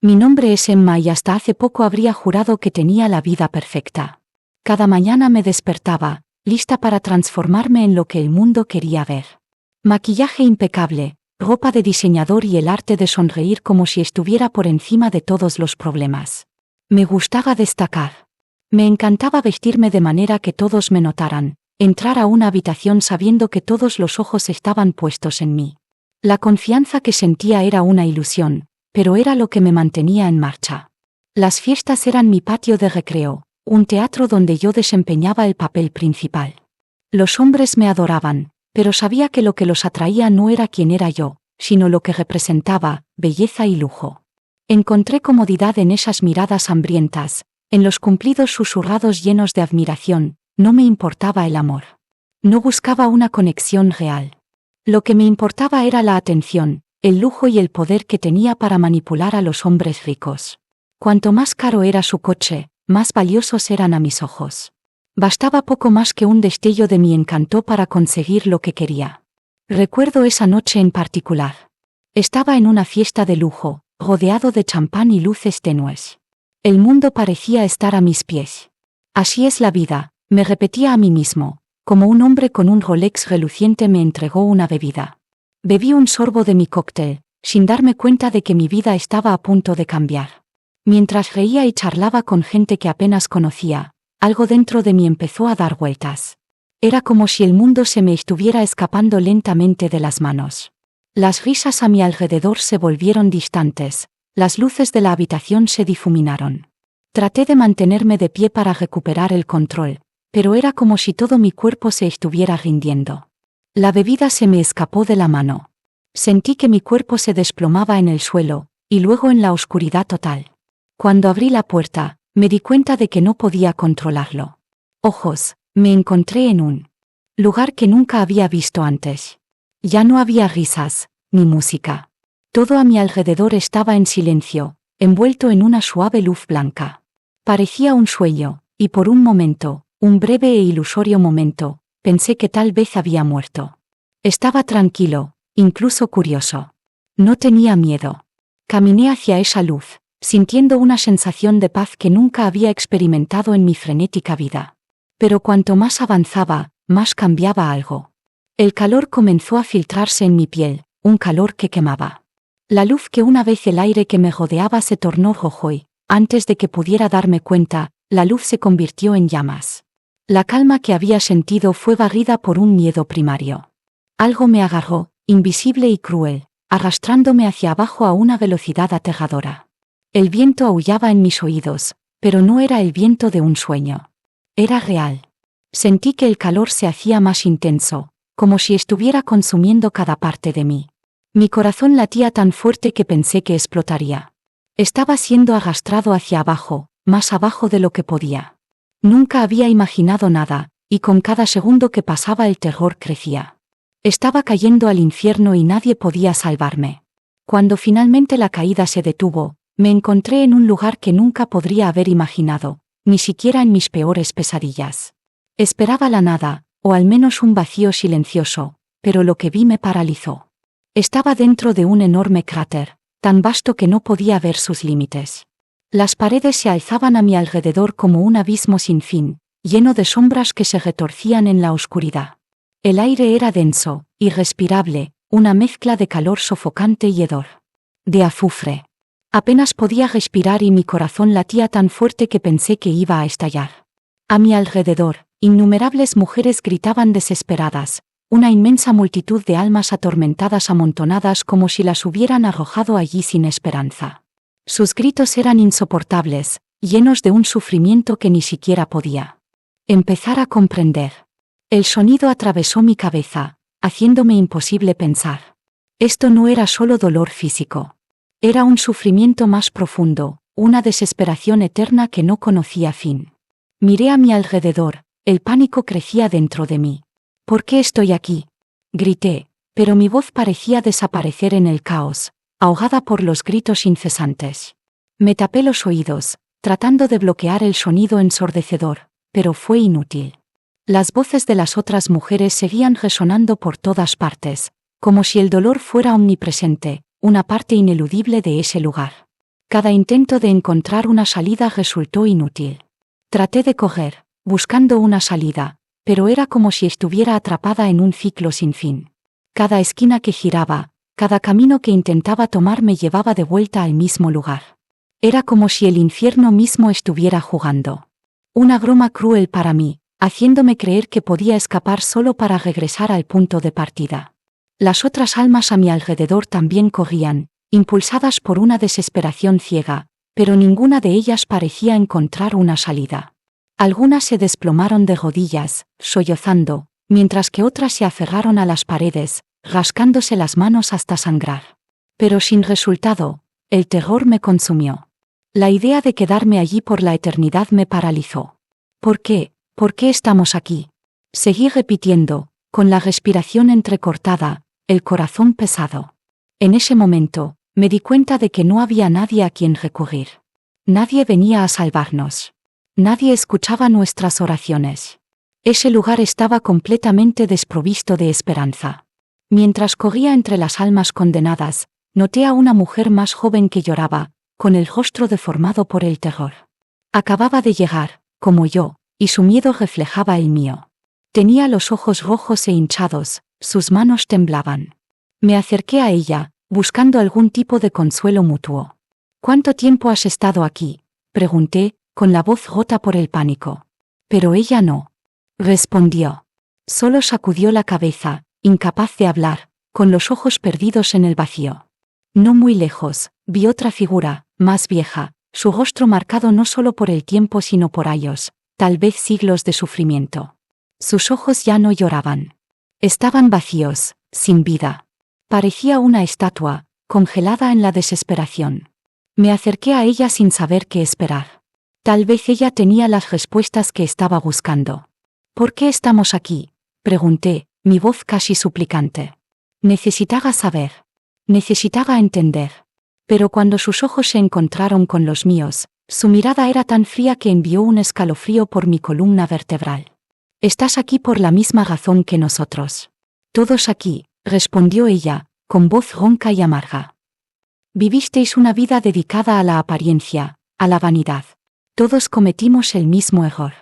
Mi nombre es Emma y hasta hace poco habría jurado que tenía la vida perfecta. Cada mañana me despertaba, lista para transformarme en lo que el mundo quería ver. Maquillaje impecable, ropa de diseñador y el arte de sonreír como si estuviera por encima de todos los problemas. Me gustaba destacar. Me encantaba vestirme de manera que todos me notaran, entrar a una habitación sabiendo que todos los ojos estaban puestos en mí. La confianza que sentía era una ilusión, pero era lo que me mantenía en marcha. Las fiestas eran mi patio de recreo, un teatro donde yo desempeñaba el papel principal. Los hombres me adoraban, pero sabía que lo que los atraía no era quién era yo, sino lo que representaba, belleza y lujo. Encontré comodidad en esas miradas hambrientas, en los cumplidos susurrados llenos de admiración. No me importaba el amor. No buscaba una conexión real. Lo que me importaba era la atención, el lujo y el poder que tenía para manipular a los hombres ricos. Cuanto más caro era su coche, más valiosos eran a mis ojos. Bastaba poco más que un destello de mi encanto para conseguir lo que quería. Recuerdo esa noche en particular. Estaba en una fiesta de lujo, rodeado de champán y luces tenues. El mundo parecía estar a mis pies. Así es la vida, me repetía a mí mismo, como un hombre con un Rolex reluciente me entregó una bebida. Bebí un sorbo de mi cóctel, sin darme cuenta de que mi vida estaba a punto de cambiar. Mientras reía y charlaba con gente que apenas conocía, algo dentro de mí empezó a dar vueltas. Era como si el mundo se me estuviera escapando lentamente de las manos. Las risas a mi alrededor se volvieron distantes, las luces de la habitación se difuminaron. Traté de mantenerme de pie para recuperar el control, pero era como si todo mi cuerpo se estuviera rindiendo. La bebida se me escapó de la mano. Sentí que mi cuerpo se desplomaba en el suelo, y luego en la oscuridad total. Cuando abrí la puerta, me di cuenta de que no podía controlarlo. Ojos, me encontré en un lugar que nunca había visto antes. Ya no había risas, ni música. Todo a mi alrededor estaba en silencio, envuelto en una suave luz blanca. Parecía un sueño, y por un momento, un breve e ilusorio momento, pensé que tal vez había muerto. Estaba tranquilo, incluso curioso. No tenía miedo. Caminé hacia esa luz, sintiendo una sensación de paz que nunca había experimentado en mi frenética vida. Pero cuanto más avanzaba, más cambiaba algo. El calor comenzó a filtrarse en mi piel, un calor que quemaba. La luz que una vez el aire que me rodeaba se tornó rojo y, antes de que pudiera darme cuenta, la luz se convirtió en llamas. La calma que había sentido fue barrida por un miedo primario. Algo me agarró, invisible y cruel, arrastrándome hacia abajo a una velocidad aterradora. El viento aullaba en mis oídos, pero no era el viento de un sueño. Era real. Sentí que el calor se hacía más intenso, como si estuviera consumiendo cada parte de mí. Mi corazón latía tan fuerte que pensé que explotaría. Estaba siendo arrastrado hacia abajo, más abajo de lo que podía. Nunca había imaginado nada, y con cada segundo que pasaba el terror crecía. Estaba cayendo al infierno y nadie podía salvarme. Cuando finalmente la caída se detuvo, me encontré en un lugar que nunca podría haber imaginado, ni siquiera en mis peores pesadillas. Esperaba la nada, o al menos un vacío silencioso, pero lo que vi me paralizó. Estaba dentro de un enorme cráter, tan vasto que no podía ver sus límites. Las paredes se alzaban a mi alrededor como un abismo sin fin, lleno de sombras que se retorcían en la oscuridad. El aire era denso, irrespirable, una mezcla de calor sofocante y hedor. De azufre. Apenas podía respirar y mi corazón latía tan fuerte que pensé que iba a estallar. A mi alrededor, innumerables mujeres gritaban desesperadas, una inmensa multitud de almas atormentadas amontonadas como si las hubieran arrojado allí sin esperanza. Sus gritos eran insoportables, llenos de un sufrimiento que ni siquiera podía empezar a comprender. El sonido atravesó mi cabeza, haciéndome imposible pensar. Esto no era solo dolor físico. Era un sufrimiento más profundo, una desesperación eterna que no conocía fin. Miré a mi alrededor, el pánico crecía dentro de mí. ¿Por qué estoy aquí?, grité, pero mi voz parecía desaparecer en el caos, ahogada por los gritos incesantes. Me tapé los oídos, tratando de bloquear el sonido ensordecedor, pero fue inútil. Las voces de las otras mujeres seguían resonando por todas partes, como si el dolor fuera omnipresente, una parte ineludible de ese lugar. Cada intento de encontrar una salida resultó inútil. Traté de correr, buscando una salida, pero era como si estuviera atrapada en un ciclo sin fin. Cada esquina que giraba, cada camino que intentaba tomar me llevaba de vuelta al mismo lugar. Era como si el infierno mismo estuviera jugando. Una broma cruel para mí, haciéndome creer que podía escapar solo para regresar al punto de partida. Las otras almas a mi alrededor también corrían, impulsadas por una desesperación ciega, pero ninguna de ellas parecía encontrar una salida. Algunas se desplomaron de rodillas, sollozando, mientras que otras se aferraron a las paredes, rascándose las manos hasta sangrar. Pero sin resultado, el terror me consumió. La idea de quedarme allí por la eternidad me paralizó. ¿Por qué? ¿Por qué estamos aquí? Seguí repitiendo, con la respiración entrecortada, el corazón pesado. En ese momento, me di cuenta de que no había nadie a quien recurrir. Nadie venía a salvarnos. Nadie escuchaba nuestras oraciones. Ese lugar estaba completamente desprovisto de esperanza. Mientras corría entre las almas condenadas, noté a una mujer más joven que lloraba, con el rostro deformado por el terror. Acababa de llegar, como yo, y su miedo reflejaba el mío. Tenía los ojos rojos e hinchados, sus manos temblaban. Me acerqué a ella, buscando algún tipo de consuelo mutuo. ¿Cuánto tiempo has estado aquí?, pregunté, con la voz rota por el pánico. Pero ella no respondió. Solo sacudió la cabeza, incapaz de hablar, con los ojos perdidos en el vacío. No muy lejos, vi otra figura, más vieja, su rostro marcado no solo por el tiempo sino por años, tal vez siglos de sufrimiento. Sus ojos ya no lloraban. Estaban vacíos, sin vida. Parecía una estatua, congelada en la desesperación. Me acerqué a ella sin saber qué esperar. Tal vez ella tenía las respuestas que estaba buscando. ¿Por qué estamos aquí?, pregunté, mi voz casi suplicante. Necesitaba saber. Necesitaba entender. Pero cuando sus ojos se encontraron con los míos, su mirada era tan fría que envió un escalofrío por mi columna vertebral. Estás aquí por la misma razón que nosotros. Todos aquí, respondió ella, con voz ronca y amarga. Vivisteis una vida dedicada a la apariencia, a la vanidad. Todos cometimos el mismo error.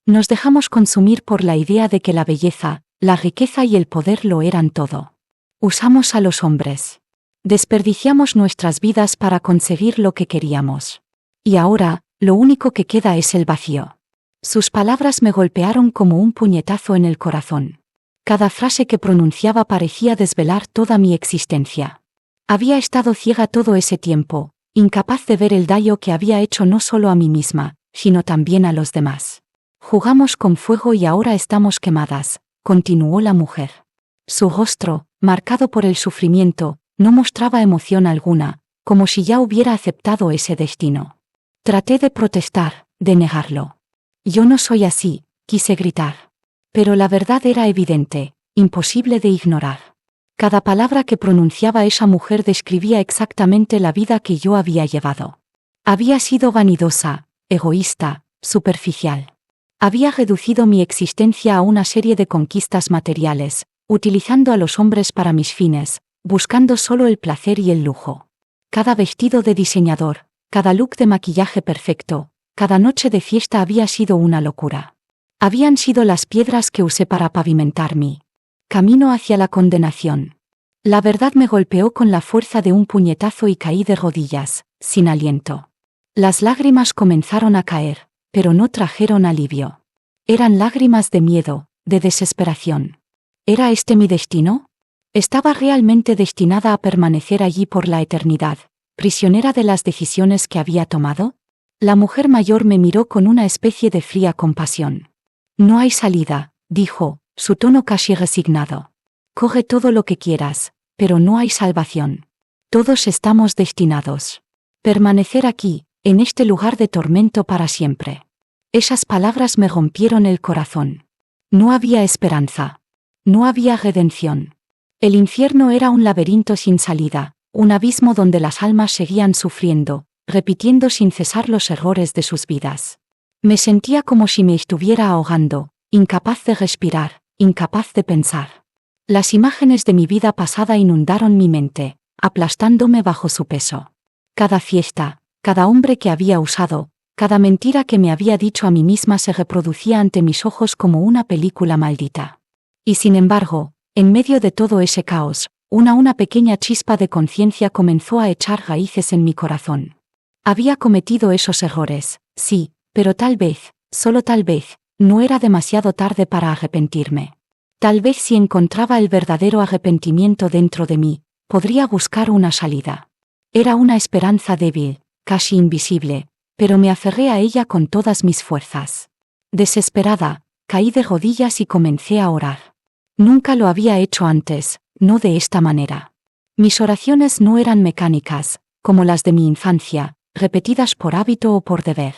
Nos dejamos consumir por la idea de que la belleza, la riqueza y el poder lo eran todo. Usamos a los hombres. Desperdiciamos nuestras vidas para conseguir lo que queríamos. Y ahora, lo único que queda es el vacío. Sus palabras me golpearon como un puñetazo en el corazón. Cada frase que pronunciaba parecía desvelar toda mi existencia. Había estado ciega todo ese tiempo, incapaz de ver el daño que había hecho no solo a mí misma, sino también a los demás. Jugamos con fuego y ahora estamos quemadas, continuó la mujer. Su rostro, marcado por el sufrimiento, no mostraba emoción alguna, como si ya hubiera aceptado ese destino. Traté de protestar, de negarlo. Yo no soy así, quise gritar. Pero la verdad era evidente, imposible de ignorar. Cada palabra que pronunciaba esa mujer describía exactamente la vida que yo había llevado. Había sido vanidosa, egoísta, superficial. Había reducido mi existencia a una serie de conquistas materiales, utilizando a los hombres para mis fines, buscando solo el placer y el lujo. Cada vestido de diseñador, cada look de maquillaje perfecto, cada noche de fiesta había sido una locura. Habían sido las piedras que usé para pavimentar mi camino hacia la condenación. La verdad me golpeó con la fuerza de un puñetazo y caí de rodillas, sin aliento. Las lágrimas comenzaron a caer, pero no trajeron alivio. Eran lágrimas de miedo, de desesperación. ¿Era este mi destino? ¿Estaba realmente destinada a permanecer allí por la eternidad, prisionera de las decisiones que había tomado? La mujer mayor me miró con una especie de fría compasión. No hay salida, dijo, su tono casi resignado. Coge todo lo que quieras, pero no hay salvación. Todos estamos destinados. Permanecer aquí, en este lugar de tormento para siempre. Esas palabras me rompieron el corazón. No había esperanza. No había redención. El infierno era un laberinto sin salida, un abismo donde las almas seguían sufriendo, repitiendo sin cesar los errores de sus vidas. Me sentía como si me estuviera ahogando, incapaz de respirar, incapaz de pensar. Las imágenes de mi vida pasada inundaron mi mente, aplastándome bajo su peso. Cada fiesta, cada hombre que había usado, cada mentira que me había dicho a mí misma se reproducía ante mis ojos como una película maldita. Y sin embargo, en medio de todo ese caos, una pequeña chispa de conciencia comenzó a echar raíces en mi corazón. Había cometido esos errores, sí, pero tal vez, solo tal vez, no era demasiado tarde para arrepentirme. Tal vez si encontraba el verdadero arrepentimiento dentro de mí, podría buscar una salida. Era una esperanza débil, casi invisible, pero me aferré a ella con todas mis fuerzas. Desesperada, caí de rodillas y comencé a orar. Nunca lo había hecho antes, no de esta manera. Mis oraciones no eran mecánicas, como las de mi infancia, repetidas por hábito o por deber.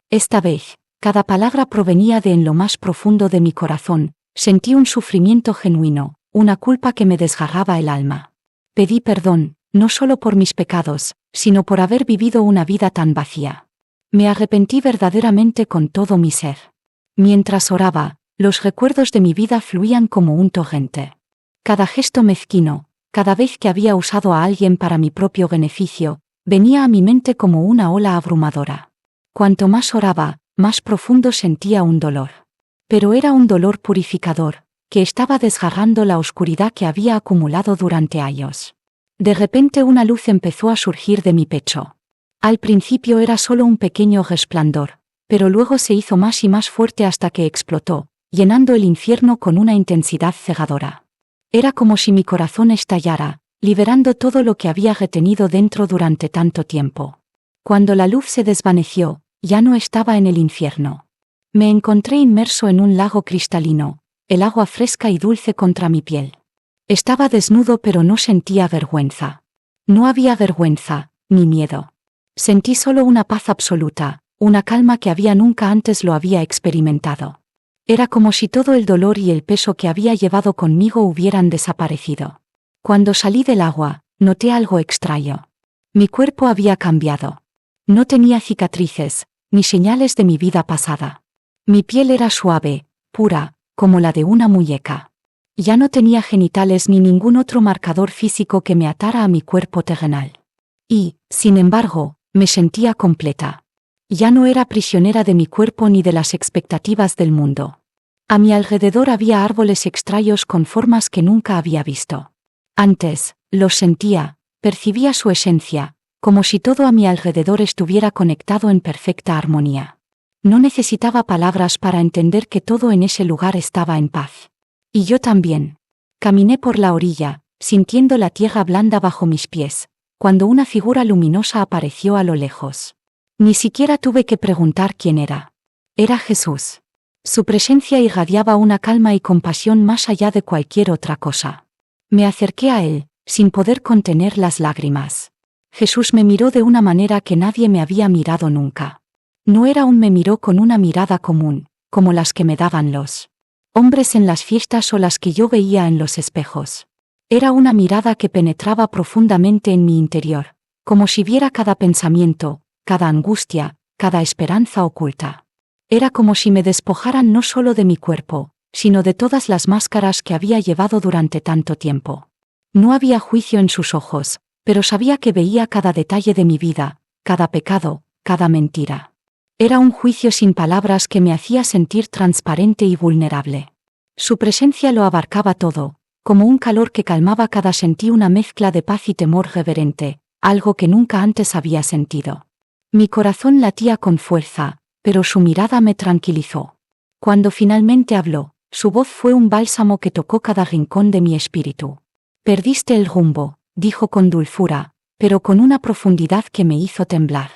Esta vez, cada palabra provenía de en lo más profundo de mi corazón, sentí un sufrimiento genuino, una culpa que me desgarraba el alma. Pedí perdón, no solo por mis pecados, sino por haber vivido una vida tan vacía. Me arrepentí verdaderamente con todo mi ser. Mientras oraba, los recuerdos de mi vida fluían como un torrente. Cada gesto mezquino, cada vez que había usado a alguien para mi propio beneficio, venía a mi mente como una ola abrumadora. Cuanto más oraba, más profundo sentía un dolor. Pero era un dolor purificador, que estaba desgarrando la oscuridad que había acumulado durante años. De repente una luz empezó a surgir de mi pecho. Al principio era solo un pequeño resplandor, pero luego se hizo más y más fuerte hasta que explotó, llenando el infierno con una intensidad cegadora. Era como si mi corazón estallara, liberando todo lo que había retenido dentro durante tanto tiempo. Cuando la luz se desvaneció, ya no estaba en el infierno. Me encontré inmerso en un lago cristalino, el agua fresca y dulce contra mi piel. Estaba desnudo pero no sentía vergüenza. No había vergüenza, ni miedo. Sentí solo una paz absoluta, una calma que nunca antes lo había experimentado. Era como si todo el dolor y el peso que había llevado conmigo hubieran desaparecido. Cuando salí del agua, noté algo extraño. Mi cuerpo había cambiado. No tenía cicatrices, ni señales de mi vida pasada. Mi piel era suave, pura, como la de una muñeca. Ya no tenía genitales ni ningún otro marcador físico que me atara a mi cuerpo terrenal. Y, sin embargo, me sentía completa. Ya no era prisionera de mi cuerpo ni de las expectativas del mundo. A mi alrededor había árboles extraños con formas que nunca había visto. Antes, los sentía, percibía su esencia, como si todo a mi alrededor estuviera conectado en perfecta armonía. No necesitaba palabras para entender que todo en ese lugar estaba en paz. Y yo también. Caminé por la orilla, sintiendo la tierra blanda bajo mis pies, cuando una figura luminosa apareció a lo lejos. Ni siquiera tuve que preguntar quién era. Era Jesús. Su presencia irradiaba una calma y compasión más allá de cualquier otra cosa. Me acerqué a él, sin poder contener las lágrimas. Jesús me miró de una manera que nadie me había mirado nunca. No era me miró con una mirada común, como las que me daban los hombres en las fiestas o las que yo veía en los espejos. Era una mirada que penetraba profundamente en mi interior, como si viera cada pensamiento, cada angustia, cada esperanza oculta. Era como si me despojaran no solo de mi cuerpo, sino de todas las máscaras que había llevado durante tanto tiempo. No había juicio en sus ojos, pero sabía que veía cada detalle de mi vida, cada pecado, cada mentira. Era un juicio sin palabras que me hacía sentir transparente y vulnerable. Su presencia lo abarcaba todo, como un calor que calmaba cada sentí una mezcla de paz y temor reverente, algo que nunca antes había sentido. Mi corazón latía con fuerza, pero su mirada me tranquilizó. Cuando finalmente habló, su voz fue un bálsamo que tocó cada rincón de mi espíritu. Perdiste el rumbo, dijo con dulzura, pero con una profundidad que me hizo temblar.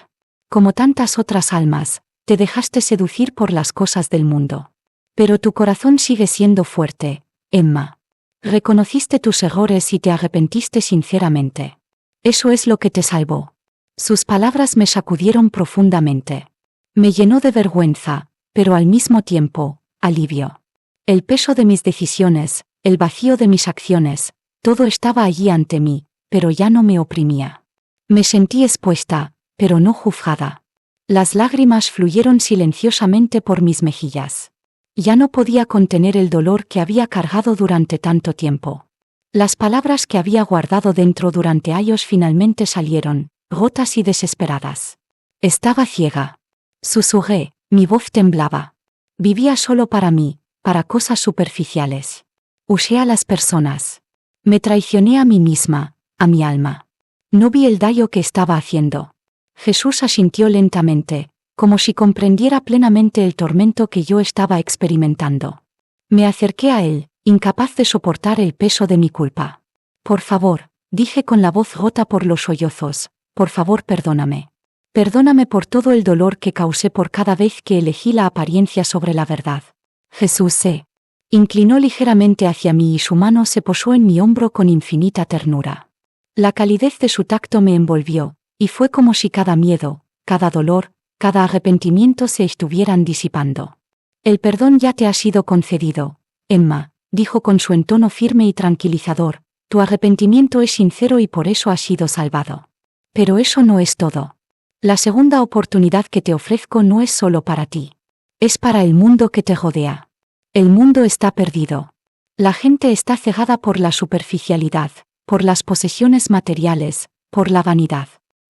Como tantas otras almas, te dejaste seducir por las cosas del mundo. Pero tu corazón sigue siendo fuerte, Emma. Reconociste tus errores y te arrepentiste sinceramente. Eso es lo que te salvó. Sus palabras me sacudieron profundamente. Me llenó de vergüenza, pero al mismo tiempo, alivio. El peso de mis decisiones, el vacío de mis acciones, todo estaba allí ante mí, pero ya no me oprimía. Me sentí expuesta, pero no juzgada. Las lágrimas fluyeron silenciosamente por mis mejillas. Ya no podía contener el dolor que había cargado durante tanto tiempo. Las palabras que había guardado dentro durante años finalmente salieron, rotas y desesperadas. Estaba ciega. Susurré, mi voz temblaba. Vivía solo para mí, para cosas superficiales. Usé a las personas. Me traicioné a mí misma, a mi alma. No vi el daño que estaba haciendo. Jesús asintió lentamente, como si comprendiera plenamente el tormento que yo estaba experimentando. Me acerqué a él, incapaz de soportar el peso de mi culpa. Por favor, dije con la voz rota por los sollozos, por favor perdóname. Perdóname por todo el dolor que causé por cada vez que elegí la apariencia sobre la verdad. Jesús se inclinó ligeramente hacia mí y su mano se posó en mi hombro con infinita ternura. La calidez de su tacto me envolvió, y fue como si cada miedo, cada dolor, cada arrepentimiento se estuvieran disipando. El perdón ya te ha sido concedido, Emma, dijo con su entono firme y tranquilizador, tu arrepentimiento es sincero y por eso has sido salvado. Pero eso no es todo. La segunda oportunidad que te ofrezco no es solo para ti. Es para el mundo que te rodea. El mundo está perdido. La gente está cegada por la superficialidad, por las posesiones materiales, por la vanidad.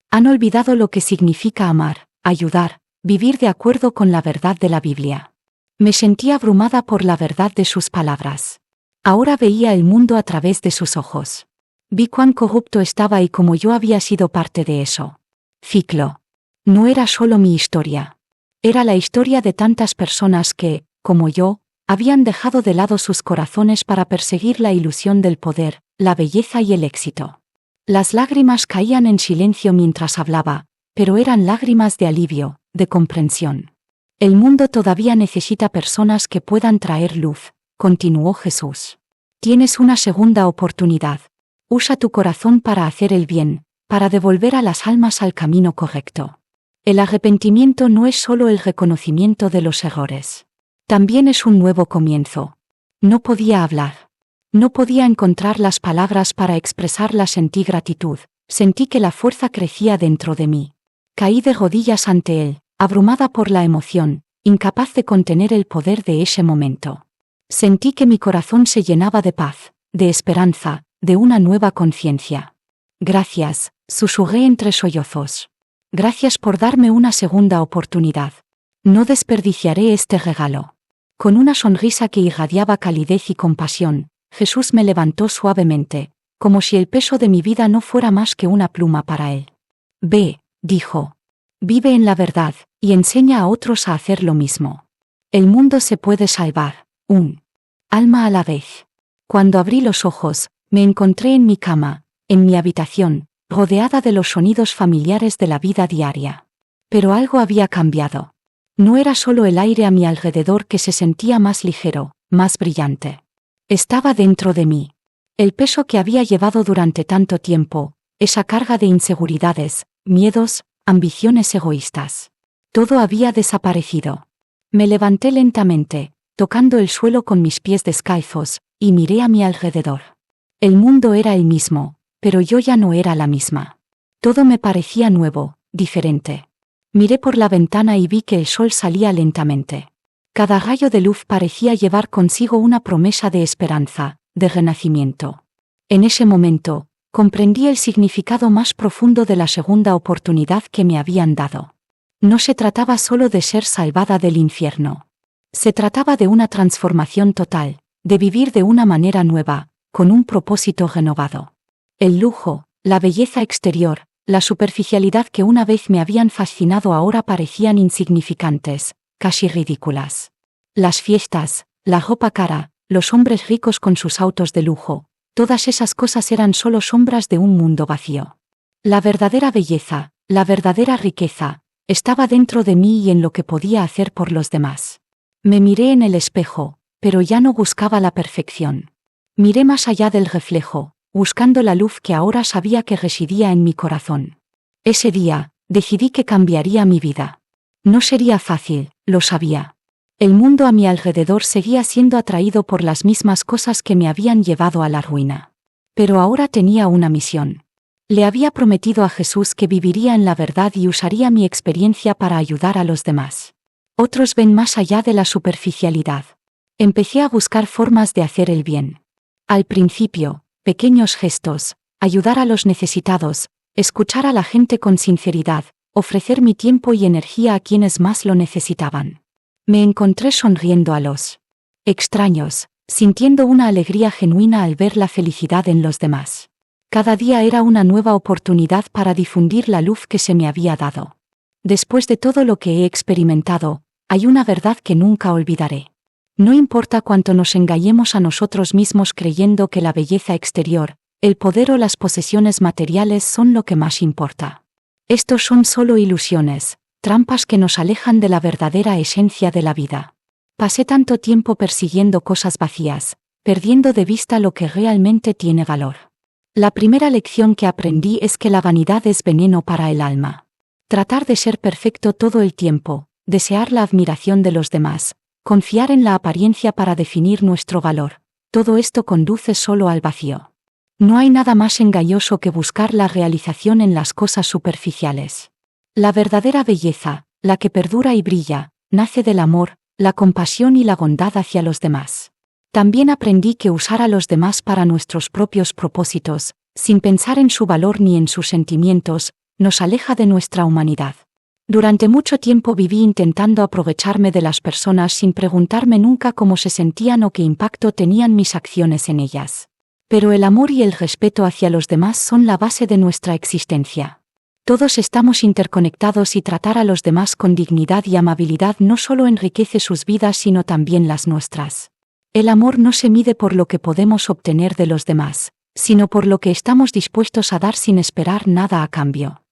Han olvidado lo que significa amar, ayudar, vivir de acuerdo con la verdad de la Biblia. Me sentí abrumada por la verdad de sus palabras. Ahora veía el mundo a través de sus ojos. Vi cuán corrupto estaba y cómo yo había sido parte de eso. Ciclo. No era solo mi historia. Era la historia de tantas personas que, como yo, habían dejado de lado sus corazones para perseguir la ilusión del poder, la belleza y el éxito. Las lágrimas caían en silencio mientras hablaba, pero eran lágrimas de alivio, de comprensión. El mundo todavía necesita personas que puedan traer luz, continuó Jesús. Tienes una segunda oportunidad. Usa tu corazón para hacer el bien, para devolver a las almas al camino correcto. El arrepentimiento no es solo el reconocimiento de los errores. También es un nuevo comienzo. No podía hablar. No podía encontrar las palabras para expresarla. Sentí gratitud, sentí que la fuerza crecía dentro de mí. Caí de rodillas ante él, abrumada por la emoción, incapaz de contener el poder de ese momento. Sentí que mi corazón se llenaba de paz, de esperanza, de una nueva conciencia. Gracias, susurré entre sollozos. Gracias por darme una segunda oportunidad. No desperdiciaré este regalo. Con una sonrisa que irradiaba calidez y compasión, Jesús me levantó suavemente, como si el peso de mi vida no fuera más que una pluma para él. Ve, dijo. Vive en la verdad, y enseña a otros a hacer lo mismo. El mundo se puede salvar, un alma a la vez. Cuando abrí los ojos, me encontré en mi cama, en mi habitación, rodeada de los sonidos familiares de la vida diaria. Pero algo había cambiado. No era solo el aire a mi alrededor que se sentía más ligero, más brillante. Estaba dentro de mí. El peso que había llevado durante tanto tiempo, esa carga de inseguridades, miedos, ambiciones egoístas. Todo había desaparecido. Me levanté lentamente, tocando el suelo con mis pies descalzos, y miré a mi alrededor. El mundo era el mismo, pero yo ya no era la misma. Todo me parecía nuevo, diferente. Miré por la ventana y vi que el sol salía lentamente. Cada rayo de luz parecía llevar consigo una promesa de esperanza, de renacimiento. En ese momento, comprendí el significado más profundo de la segunda oportunidad que me habían dado. No se trataba solo de ser salvada del infierno. Se trataba de una transformación total, de vivir de una manera nueva, con un propósito renovado. El lujo, la belleza exterior, la superficialidad que una vez me habían fascinado ahora parecían insignificantes, casi ridículas. Las fiestas, la ropa cara, los hombres ricos con sus autos de lujo, todas esas cosas eran solo sombras de un mundo vacío. La verdadera belleza, la verdadera riqueza, estaba dentro de mí y en lo que podía hacer por los demás. Me miré en el espejo, pero ya no buscaba la perfección. Miré más allá del reflejo, buscando la luz que ahora sabía que residía en mi corazón. Ese día, decidí que cambiaría mi vida. No sería fácil, lo sabía. El mundo a mi alrededor seguía siendo atraído por las mismas cosas que me habían llevado a la ruina. Pero ahora tenía una misión. Le había prometido a Jesús que viviría en la verdad y usaría mi experiencia para ayudar a los demás. Otros ven más allá de la superficialidad. Empecé a buscar formas de hacer el bien. Al principio, pequeños gestos, ayudar a los necesitados, escuchar a la gente con sinceridad, ofrecer mi tiempo y energía a quienes más lo necesitaban. Me encontré sonriendo a los extraños, sintiendo una alegría genuina al ver la felicidad en los demás. Cada día era una nueva oportunidad para difundir la luz que se me había dado. Después de todo lo que he experimentado, hay una verdad que nunca olvidaré. No importa cuánto nos engañemos a nosotros mismos creyendo que la belleza exterior, el poder o las posesiones materiales son lo que más importa. Estos son solo ilusiones, trampas que nos alejan de la verdadera esencia de la vida. Pasé tanto tiempo persiguiendo cosas vacías, perdiendo de vista lo que realmente tiene valor. La primera lección que aprendí es que la vanidad es veneno para el alma. Tratar de ser perfecto todo el tiempo, desear la admiración de los demás, confiar en la apariencia para definir nuestro valor, todo esto conduce solo al vacío. No hay nada más engañoso que buscar la realización en las cosas superficiales. La verdadera belleza, la que perdura y brilla, nace del amor, la compasión y la bondad hacia los demás. También aprendí que usar a los demás para nuestros propios propósitos, sin pensar en su valor ni en sus sentimientos, nos aleja de nuestra humanidad. Durante mucho tiempo viví intentando aprovecharme de las personas sin preguntarme nunca cómo se sentían o qué impacto tenían mis acciones en ellas. Pero el amor y el respeto hacia los demás son la base de nuestra existencia. Todos estamos interconectados y tratar a los demás con dignidad y amabilidad no solo enriquece sus vidas sino también las nuestras. El amor no se mide por lo que podemos obtener de los demás, sino por lo que estamos dispuestos a dar sin esperar nada a cambio.